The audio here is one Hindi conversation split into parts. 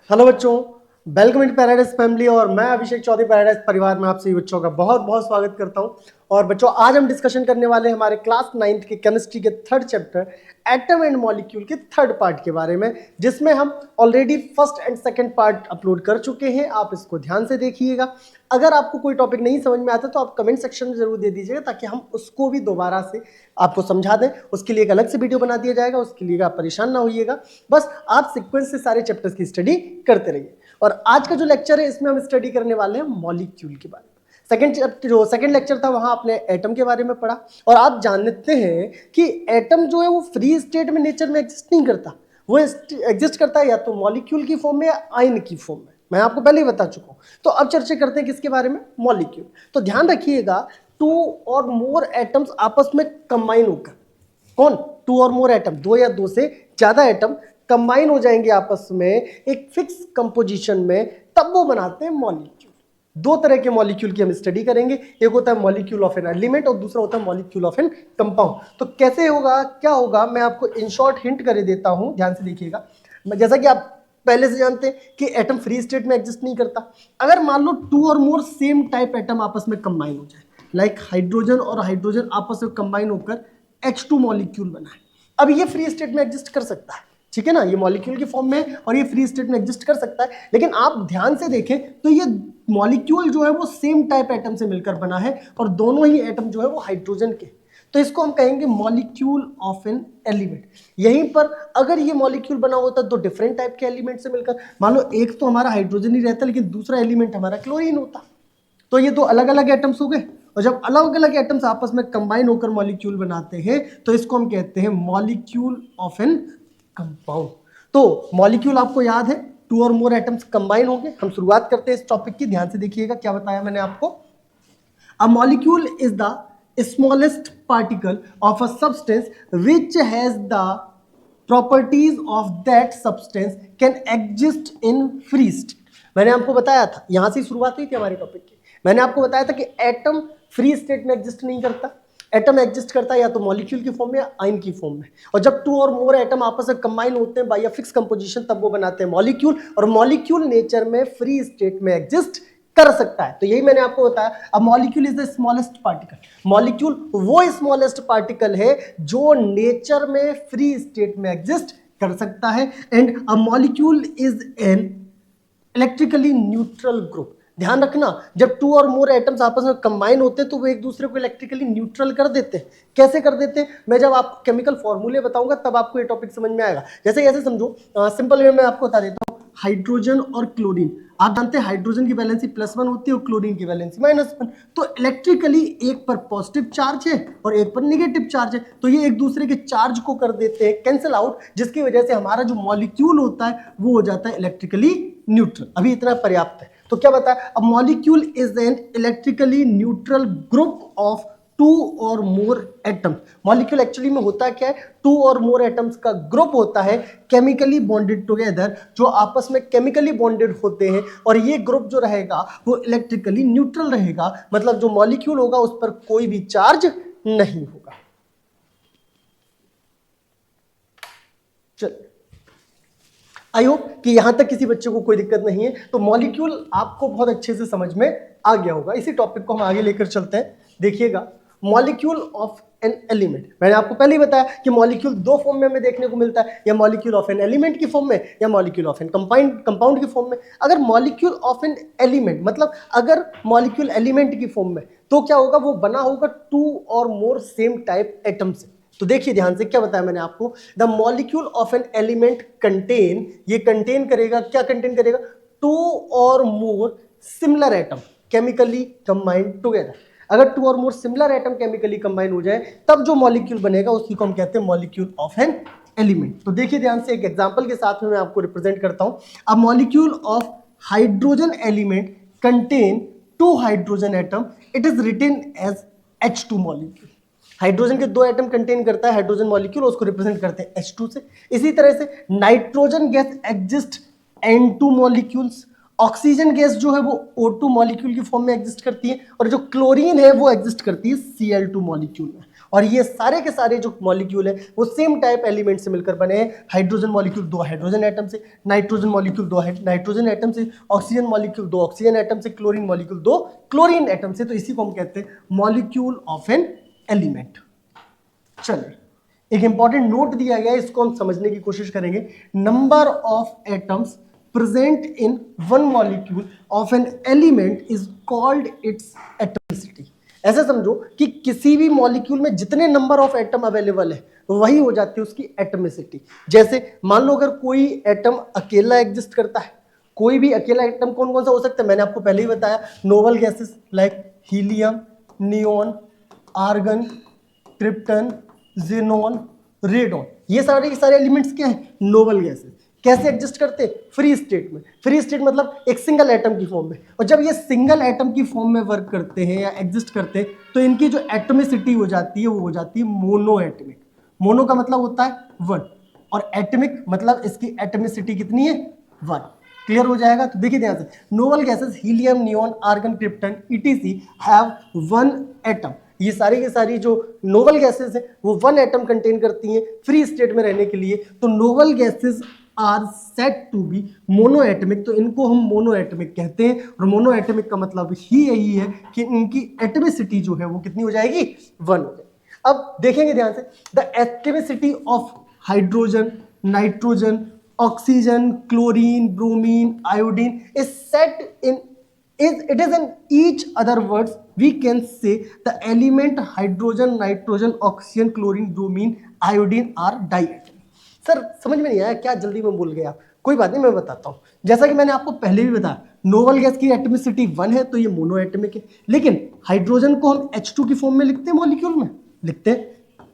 हेलो बच्चों, वेलकम इन पैराडाइज फैमिली। और मैं अभिषेक चौधरी पैराडाइज परिवार में आप सभी बच्चों का बहुत बहुत स्वागत करता हूं। और बच्चों, आज हम डिस्कशन करने वाले हैं हमारे क्लास 9th के केमिस्ट्री के third chapter atom and molecule के थर्ड पार्ट के बारे में, जिसमें हम already first and second part upload कर चुके हैं। आप इसको ध्यान से देखिएगा। अगर आपको कोई टॉपिक नहीं समझ में आता तो आप कमेंट सेक्शन में जरूर दे दीजिएगा, ताकि हम उसको भी दोबारा से आपको समझा दें। उसके लिए एक अलग से वीडियो बना दिया जाएगा, उसके लिए आप परेशान ना होइएगा। बस आप सीक्वेंस से सारे चैप्टर्स की स्टडी करते रहिए। और आज का जो लेक्चर है, इसमें हम स्टडी करने वाले हैं मॉलिक्यूल के बारे में। सेकंड लेक्चर था, वहां आपने एटम के बारे में पढ़ा। और आप जानते हैं कि एटम जो है वो फ्री स्टेट में नेचर में एग्जिस्ट नहीं करता। वो एग्जिस्ट करता है या तो मॉलिक्यूल की फॉर्म में या आयन की फॉर्म में। मैं आपको पहले ही बता चुका हूं। तो अब चर्चा करते हैं किसके बारे में? मॉलिक्यूल। तो ध्यान रखिएगा, टू और मोर एटम्स आपस में कंबाइन होकर, कौन? टू और मोर एटम, दो या दो से ज्यादा एटम कंबाइन हो जाएंगे आपस में एक फिक्स कंपोजिशन में, तब वो बनाते हैं मॉलिक्यूल। दो तरह के मॉलिक्यूल की हम स्टडी करेंगे। एक होता है मॉलिक्यूल ऑफ एन एलिमेंट और दूसरा होता है मॉलिक्यूल ऑफ एन कंपाउंड। तो कैसे होगा, क्या होगा, मैं आपको इन शॉर्ट हिंट कर देता हूं, ध्यान से देखिएगा। जैसा कि आप पहले से जानते हैं कि एटम फ्री स्टेट में एग्जिस्ट नहीं करता। अगर मान लो टू और मोर सेम टाइप एटम आपस में कंबाइन हो जाए, लाइक हाइड्रोजन और हाइड्रोजन आपस में कंबाइन होकर H2 मॉलिक्यूल बना है। अब ये फ्री स्टेट में एग्जिस्ट कर सकता है, ठीक है ना? ये मॉलिक्यूल की फॉर्म में और ये फ्री स्टेट में एग्जिस्ट कर सकता है। लेकिन आप ध्यान से देखें तो ये मॉलिक्यूल जो है वो सेम टाइप एटम से मिलकर बना है, और दोनों ही एटम जो है वो हाइड्रोजन के। तो इसको हम कहेंगे मॉलिक्यूल ऑफ एन एलिमेंट। यहीं पर अगर ये मॉलिक्यूल बना होता तो डिफरेंट टाइप के एलिमेंट से मिलकर, मान लो एक तो हमारा हाइड्रोजन ही रहता, लेकिन दूसरा एलिमेंट हमारा क्लोरीन होता, तो ये दो अलग अलग एटम्स हो गए। और जब अलग अलग एटम्स आपस में कंबाइन होकर मॉलिक्यूल बनाते हैं, तो इसको हम कहते हैं मॉलिक्यूल ऑफ एन कंपाउंड। तो मॉलिक्यूल आपको याद है, टू और मोर एटम्स कंबाइन होंगे। हम शुरुआत करते हैं इस टॉपिक की। ध्यान से देखिएगा क्या बताया मैंने आपको। अ molecule is the smallest particle of a substance which has the properties of that substance can exist in free state. मैंने आपको बताया था, यहां से शुरुआत हुई थी हमारे टॉपिक की। मैंने आपको बताया था कि एटम फ्री स्टेट में एग्जिस्ट नहीं करता। एटम एग्जिस्ट करता है या तो मॉलिक्यूल की फॉर्म में या आयन की फॉर्म में। और जब टू और मोर एटम आपस में कंबाइन होते हैं बाय अ फिक्स कंपोजिशन, तब वो बनाते हैं मॉलिक्यूल। और मॉलिक्यूल नेचर में फ्री स्टेट में एग्जिस्ट कर सकता है। तो यही मैंने आपको बताया। अब molecule is the smallest particle. Molecule वो स्मॉलेस्ट पार्टिकल है जो नेचर में फ्री स्टेट में एग्जिस्ट कर सकता है। And a molecule is an electrically neutral group. ध्यान रखना, जब टू और मोर एटम्स आपस में कंबाइन होते हैं तो वो एक दूसरे को इलेक्ट्रिकली न्यूट्रल कर देते हैं। कैसे कर देते हैं, मैं जब आपको केमिकल फॉर्मूले बताऊंगा तब आपको ये टॉपिक समझ में आएगा। जैसे ऐसे समझो, सिंपल वे में आपको बता देता हूँ। हाइड्रोजन और क्लोरीन, आप जानते हैं हाइड्रोजन की वैलेंसी +1 होती है और क्लोरीन की वैलेंसी -1। तो इलेक्ट्रिकली एक पर पॉजिटिव चार्ज है और एक पर नेगेटिव चार्ज है, तो ये एक दूसरे के चार्ज को कर देते हैं कैंसिल आउट, जिसकी वजह से हमारा जो मॉलिक्यूल होता है वो हो जाता है इलेक्ट्रिकली न्यूट्रल। अभी इतना पर्याप्त है। तो क्या बताया, a molecule is an electrically neutral group of two और मोर एटम। मॉलिक्यूल एक्चुअली में होता क्या है, टू और मोर एटम्स का ग्रुप होता है केमिकली बॉन्डेड टुगेदर, जो आपस में केमिकली बॉन्डेड होते हैं। और ये ग्रुप जो रहेगा वो इलेक्ट्रिकली न्यूट्रल रहेगा, मतलब जो मॉलिक्यूल होगा उस पर कोई भी चार्ज नहीं होगा। चल, आई होप कि यहां तक किसी बच्चे को कोई दिक्कत नहीं है। तो मॉलिक्यूल आपको बहुत अच्छे से समझ में आ गया होगा। इसी टॉपिक को हम आगे लेकर चलते हैं। देखिएगा, मॉलिक्यूल ऑफ एन एलिमेंट, मैंने आपको पहले ही बताया कि मॉलिक्यूल दो फॉर्म में हमें देखने को मिलता है, या मॉलिक्यूल ऑफ एन एलिमेंट की फॉर्म में या मॉलिक्यूल ऑफ एन कंपाउंड की फॉर्म में। अगर मॉलिक्यूल ऑफ एन एलिमेंट मतलब अगर मॉलिक्यूल एलिमेंट की फॉर्म में, तो क्या होगा, वो बना होगा टू और मोर सेम टाइप एटम से। तो देखिए ध्यान से, क्या बताया मैंने आपको, the molecule of an element contain, ये कंटेन करेगा, क्या कंटेन करेगा, टू और more similar atom chemically combined together. अगर टू और more similar atom chemically combine हो जाए, तब जो मॉलिक्यूल बनेगा उसी को हम कहते हैं मॉलिक्यूल ऑफ एन एलिमेंट। तो देखिए ध्यान से, एक एग्जांपल के साथ में मैं आपको रिप्रेजेंट करता हूं। A molecule of hydrogen element contain two hydrogen atom, it is written as H2 molecule. Hydrogen के दो एटम कंटेन करता है हाइड्रोजन मॉलिक्यूल, उसको रिप्रेजेंट करते हैं H2 से। इसी तरह से nitrogen gas exist N2 molecules. Oxygen gas जो है वो O2 मॉलिक्यूल की फॉर्म में एग्जिस्ट करती है, और जो क्लोरीन है वो एग्जिस्ट करती है Cl2 मॉलिक्यूल में। और ये सारे के सारे जो मॉलिक्यूल है वो सेम टाइप एलिमेंट से मिलकर बने हैं। हाइड्रोजन मॉलिक्यूल 2 हाइड्रोजन एटम से, नाइट्रोजन मॉलिक्यूल 2 नाइट्रोजन एटम से, ऑक्सीजन मॉलिक्यूल 2 ऑक्सीजन एटम से, क्लोरीन मॉलिक्यूल 2 क्लोरीन एटम से। तो इसी को हम कहते हैं मॉलिक्यूल ऑफ एन एलिमेंट। चलिए, एक इंपॉर्टेंट नोट दिया गया है, इसको हम समझने की कोशिश करेंगे। Number of atoms present in one molecule of an element is called its atomicity. ऐसे समझो कि किसी भी मॉलिक्यूल में जितने नंबर ऑफ एटम अवेलेबल है वही हो जाती है उसकी एटमिसिटी। जैसे मान लो अगर कोई एटम अकेला एग्जिस्ट करता है, कोई भी अकेला एटम कौन कौन सा हो सकता है, मैंने आपको पहले ही बताया, noble gases like helium, neon, argon, krypton, xenon, radon, ये सारे के सारे एलिमेंट्स क्या हैं, नोबल गैसेस। कैसे एग्जिस्ट करते हैं, फ्री स्टेट में। फ्री स्टेट मतलब एक सिंगल एटम की फॉर्म में। और जब ये सिंगल एटम की फॉर्म में वर्क करते हैं या एग्जिस्ट करते हैं तो इनकी जो एटमिसिटी हो जाती है वो हो जाती है मोनो एटमिक। मोनो का मतलब होता है वन, और एटमिक मतलब इसकी एटमिसिटी कितनी है, वन। क्लियर हो जाएगा। तो देखिए ध्यान से, noble gases helium, neon, argon, krypton ETC have one atom. ये सारी की सारी जो नोबल गैसेस है वो वन एटम कंटेन करती हैं फ्री स्टेट में रहने के लिए। तो noble gases are said to be monoatomic, तो इनको हम मोनोएटमिक कहते हैं। और मोनोएटमिक का मतलब ही यही है कि इनकी एटमिसिटी जो है वो कितनी हो जाएगी, वन हो जाएगी। अब देखेंगे ध्यान से, the atomicity of hydrogen, nitrogen, oxygen, chlorine, bromine, iodine is set in it is in each other words we can say the element hydrogen, nitrogen, oxygen, chlorine, bromine, iodine are diatomic। Sir समझ में नहीं आया क्या, जल्दी में भूल गया, कोई बात नहीं मैं बताता हूँ। जैसा कि मैंने आपको पहले भी बताया, नोबल गैस की एटमिसिटी वन है तो ये मोनोएटमिक है। लेकिन हाइड्रोजन को हम H2 की फॉर्म में लिखते हैं, मॉलिक्यूल में लिखते हैं,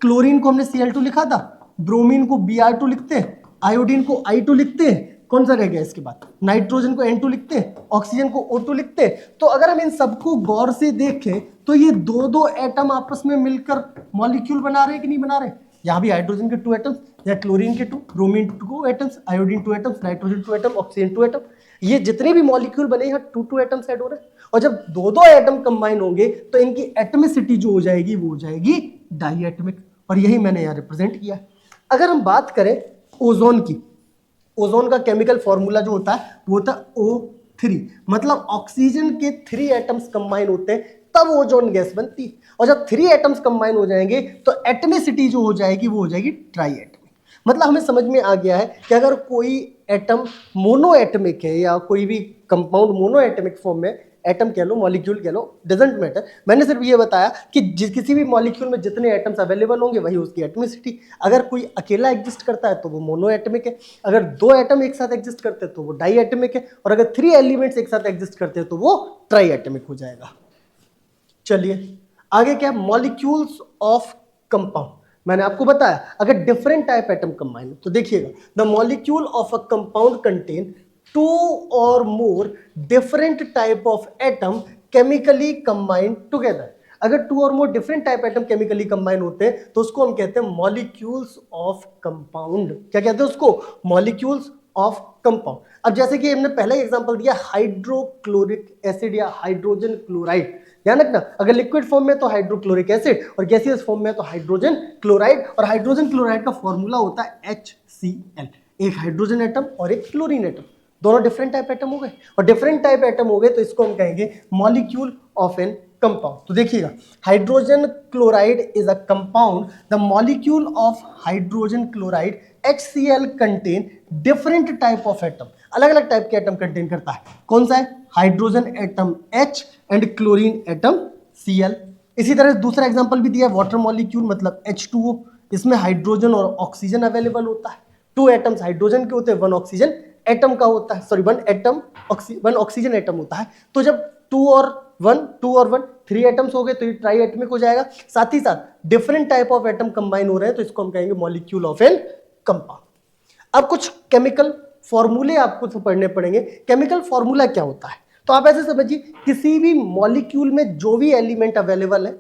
क्लोरीन को हमने Cl2 लिखा था, ब्रोमीन को Br2 लिखते हैं, आयोडीन को I2 लिखते हैं, कौन सा रह गया इसके बाद, नाइट्रोजन को N2 लिखते हैं, ऑक्सीजन को O2 लिखते हैं। तो अगर हम इन सबको गौर से देखें तो ये दो दो एटम आपस में मिलकर मॉलिक्यूल बना रहे हैं कि नहीं बना रहे। यहाँ भी हाइड्रोजन के 2 एटम्स, या क्लोरीन के 2, bromine 2 atoms, iodine 2 atoms, nitrogen 2 atom, oxygen 2 atom, ये जितने भी मॉलिक्यूल बने हैं 2 एटम्स ऐड हो रहे हैं। और जब दो दो एटम कंबाइन होंगे तो इनकी एटमिसिटी जो हो जाएगी वो हो जाएगी डाइएटमिक। और यही मैंने यहाँ रिप्रेजेंट किया। अगर हम बात करें ओजोन की, ओजोन का केमिकल फॉर्मूला जो होता है वो होता है O3, मतलब ऑक्सीजन के 3 एटम्स कंबाइन होते हैं तब ओजोन गैस बनती है। और जब 3 एटम्स कंबाइन हो जाएंगे तो एटमिसिटी जो हो जाएगी वो हो जाएगी ट्राइएटमिक। मतलब हमें समझ में आ गया है कि अगर कोई एटम मोनोएटमिक है या कोई भी कंपाउंड मोनोएटमिक फॉर्म में, एटम कह लो, मॉलिक्यूल कह लो, डजेंट मैटर, मैंने सिर्फ ये बताया कि किसी भी मॉलिक्यूल में जितने एटम्स अवेलेबल होंगे वही उसकी एटमिसिटी। अगर कोई अकेला एग्जिस्ट करता है तो वो मोनोएटमिक है, अगर 2 एटम एक साथ एग्जिस्ट करते हैं तो वो डाइएटमिक है, और अगर 3 एलिमेंट्स एक साथ एग्जिस्ट करते हैं तो वो ट्राइएटमिक हो जाएगा। चलिए आगे क्या, मॉलिक्यूल्स ऑफ कंपाउंड। मैंने आपको बताया अगर डिफरेंट टाइप एटम कंबाइन हो तो देखिएगा, the molecule of a compound contain 2 or more different type of atom chemically combined together। अगर 2 or more different type atom chemically combine होते हैं तो उसको हम कहते हैं molecules of compound। क्या कहते हैं उसको, molecules of compound। अब जैसे कि हमने पहला एग्जांपल दिया हाइड्रोक्लोरिक एसिड या हाइड्रोजन क्लोराइड, ध्यान रखना, अगर लिक्विड फॉर्म में तो हाइड्रोक्लोरिक एसिड और गैसियस फॉर्म में तो हाइड्रोजन क्लोराइड। और हाइड्रोजन क्लोराइड का फॉर्मूला होता है HCl, एक हाइड्रोजन एटम और एक क्लोरीन एटम, दोनों डिफरेंट टाइप एटम हो गए। और डिफरेंट टाइप एटम हो गए तो इसको हम कहेंगे मॉलिक्यूल ऑफ एन कंपाउंड। तो देखिएगा, hydrogen chloride is a compound, the molecule of hydrogen chloride HCl contain different type of atom, अलग अलग टाइप के एटम कंटेन करता है। कौन सा है, hydrogen atom H and chlorine atom Cl। इसी तरह दूसरा एग्जांपल भी दिया है, वाटर मॉलिक्यूल मतलब H2O, इसमें हाइड्रोजन और ऑक्सीजन अवेलेबल होता है। 2 एटम्स हाइड्रोजन के होते हैं, 1 ऑक्सीजन एटम का होता है, सॉरी 1 ऑक्सीजन एटम होता है। तो जब 2 और 1 3 एटम्स हो गए तो ये ट्राइएटमिक हो जाएगा। साथ ही साथ different type of atom combine हो रहे हैं तो इसको हम कहेंगे मॉलिक्यूल ऑफ एन कंपाउंड। अब कुछ केमिकल फॉर्मूले आपको तो पढ़ने पड़ेंगे। केमिकल फॉर्मूला क्या होता है, तो आप ऐसे समझिए, किसी भी मॉलिक्यूल में जो भी एलिमेंट अवेलेबल है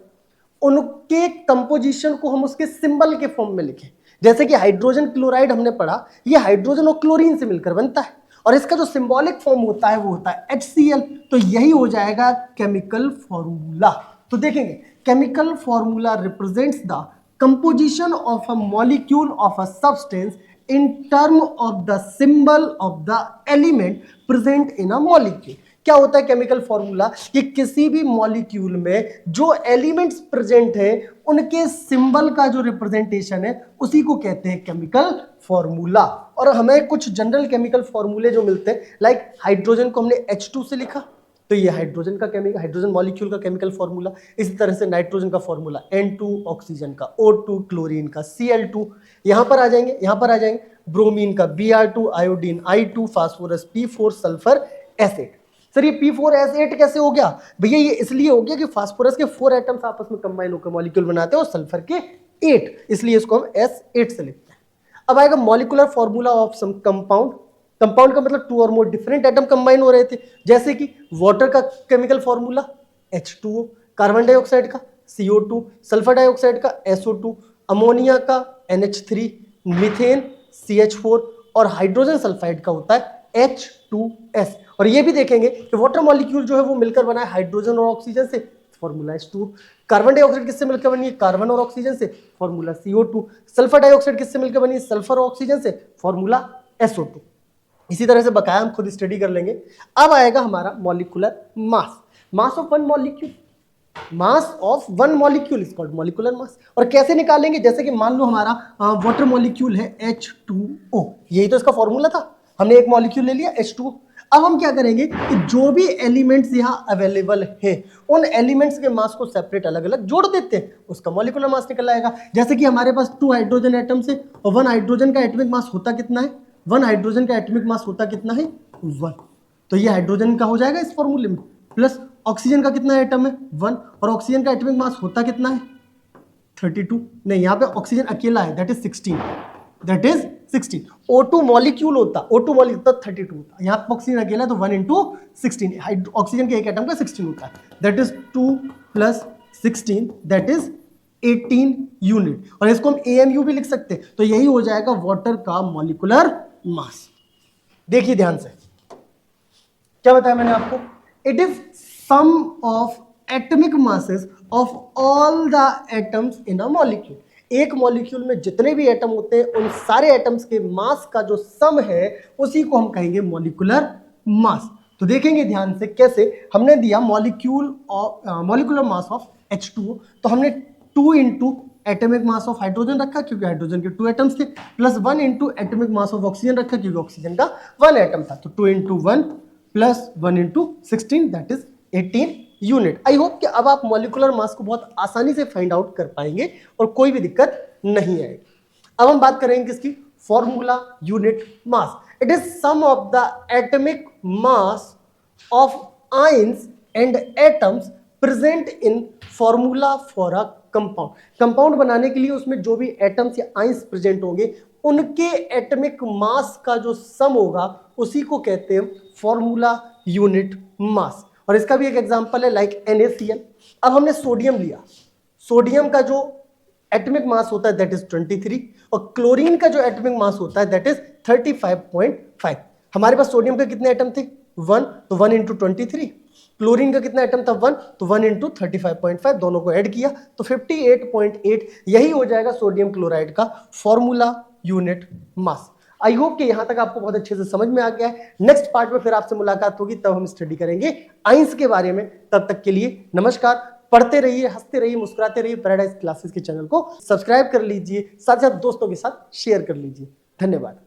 उनके कंपोजिशन को हम उसके सिंबल के फॉर्म में लिखें। जैसे कि हाइड्रोजन क्लोराइड हमने पढ़ा, ये हाइड्रोजन और क्लोरीन से मिलकर बनता है और इसका जो सिंबॉलिक फॉर्म होता है वो होता है HCl। तो यही हो जाएगा केमिकल फॉर्मूला। तो देखेंगे chemical formula represents the composition of a molecule of a substance in term of the symbol of the element present in a molecule। क्या होता है केमिकल फॉर्मूला? कि किसी भी मॉलिक्यूल में जो एलिमेंट्स प्रेजेंट है उनके सिंबल का जो रिप्रेजेंटेशन है उसी को कहते हैं केमिकल फॉर्मूला। और हमें कुछ जनरल केमिकल फॉर्मूले जो मिलते हैं, लाइक हाइड्रोजन को हमने H2 से लिखा, तो ये हाइड्रोजन का केमिकल, हाइड्रोजन मॉलिक्यूल का केमिकल फॉर्मूला। इसी तरह से नाइट्रोजन का फॉर्मूला N2, ऑक्सीजन का O2, क्लोरीन का Cl2। यहां पर आ जाएंगे ब्रोमीन का Br2, iodine I2, phosphorus P4, sulphur S8। Sir ये P4S8 कैसे हो गया भैया? ये इसलिए हो गया कि फास्फोरस के 4 एटम्स आपस में कंबाइन होकर मॉलिक्यूल बनाते हैं और सल्फर के 8, इसलिए इसको हम S8 से लिखते हैं। अब आएगा molecular formula of some compound. Compound का मतलब 2 और मोर डिफरेंट एटम कंबाइन हो रहे थे, जैसे कि वाटर का chemical formula H2O, carbon dioxide का CO2, सल्फर डाइऑक्साइड का SO2, अमोनिया का NH3, मीथेन CH4 और हाइड्रोजन सल्फाइड का होता है H2S। और ये भी देखेंगे कि वाटर मॉलिक्यूल जो है वो मिलकर बना है हाइड्रोजन और ऑक्सीजन से, फॉर्मूला H2। कार्बन डाइऑक्साइड किससे मिलकर बनी है? कार्बन और ऑक्सीजन से, फॉर्मूला CO2। सल्फर डाइऑक्साइड किससे मिलकर बनी है? सल्फर और ऑक्सीजन से, फॉर्मूला SO2। इसी तरह से बकाया हम खुद स्टडी कर लेंगे। अब आएगा हमारा molecular mass, mass of one molecule. Mass of one molecule is called molecular mass. और कैसे निकालेंगे? जैसे कि मान लो हमारा वाटर मॉलिक्यूल है H2O, यही तो इसका फॉर्मूला था। हमने एक मॉलिक्यूल ले लिया H2O। अब हम क्या करेंगे कि जो भी एलिमेंट्स यहाँ अवेलेबल है उन एलिमेंट्स के मास को सेपरेट अलग अलग जोड़ देते हैं, उसका मॉलिकुलर मास निकल आएगा। जैसे कि हमारे पास 2 हाइड्रोजन एटम्स है और 1 हाइड्रोजन का एटॉमिक मास होता कितना है? 1 हाइड्रोजन का एटॉमिक मास होता कितना है? 1। तो ये हाइड्रोजन का हो जाएगा इस फॉर्मूले में। प्लस ऑक्सीजन का कितना एटम है? 1। और ऑक्सीजन का एटॉमिक मास होता कितना है? 32। नहीं, यहाँ पे ऑक्सीजन अकेला है, that is 16। That is 16। O2 molecule होता, O2 मॉलिक्यूल 32 होता, यहाँ पे ऑक्सीजन अकेला है तो 1 into 16। ऑक्सीजन के एक एटम का 16 होता है, that is 2 + 16, that is 18 unit. और इसको हम AMU भी लिख सकते हैं, तो यही हो जाएगा वाटर का मॉलिकुलर मास। देखिए ध्यान से, क्या बताया मैंने आपको? It is sum of atomic masses of all the atoms in a molecule. एक मॉलिक्यूल में जितने भी एटम होते हैं उन सारे एटम्स के मास का जो सम है उसी को हम कहेंगे मॉलिकुलर मास। तो देखेंगे ध्यान से कैसे। हमने दिया मॉलिकुलर मास ऑफ H2O, तो हमने 2 into atomic mass of hydrogen रखा क्योंकि हाइड्रोजन के 2 एटम्स थे, plus 1 into atomic mass of oxygen रखा क्योंकि ऑक्सीजन का 1 एटम था। तो 2 into 1 + 1 into 16, that is 18 unit. I hope कि अब आप मॉलिकुलर मास को बहुत आसानी से फाइंड आउट कर पाएंगे और कोई भी दिक्कत नहीं आएगी। अब हम बात करेंगे किसकी? Formula unit mass. It is sum of the atomic mass of ions and atoms present in formula for a compound. Compound बनाने के लिए उसमें जो भी एटम्स या आयंस प्रेजेंट होंगे उनके एटॉमिक मास का जो सम होगा उसी को कहते हैं फॉर्मूला यूनिट मास। और इसका भी एक एग्जांपल है लाइक NaCl। अब हमने सोडियम लिया, सोडियम का जो एटॉमिक मास होता है दैट इज 23 और क्लोरीन का जो एटॉमिक मास होता है दैट इज 35.5। हमारे पास सोडियम के कितने एटम थे? 1, तो 1 into 23। क्लोरीन का कितना एटम था? 1, तो 1 into 35.5, दोनों को ऐड किया तो 58.8। यही हो जाएगा सोडियम क्लोराइड का formula unit mass. I hope कि यहां तक आपको बहुत अच्छे से समझ में आ गया है। नेक्स्ट पार्ट में फिर आपसे मुलाकात होगी, तब हम स्टडी करेंगे आयंस के बारे में। तब तक के लिए नमस्कार। पढ़ते रहिए, हंसते रहिए, मुस्कुराते रहिए। पैराडाइज क्लासेस के चैनल को सब्सक्राइब कर लीजिए, साथ साथ दोस्तों के साथ शेयर कर लीजिए। धन्यवाद।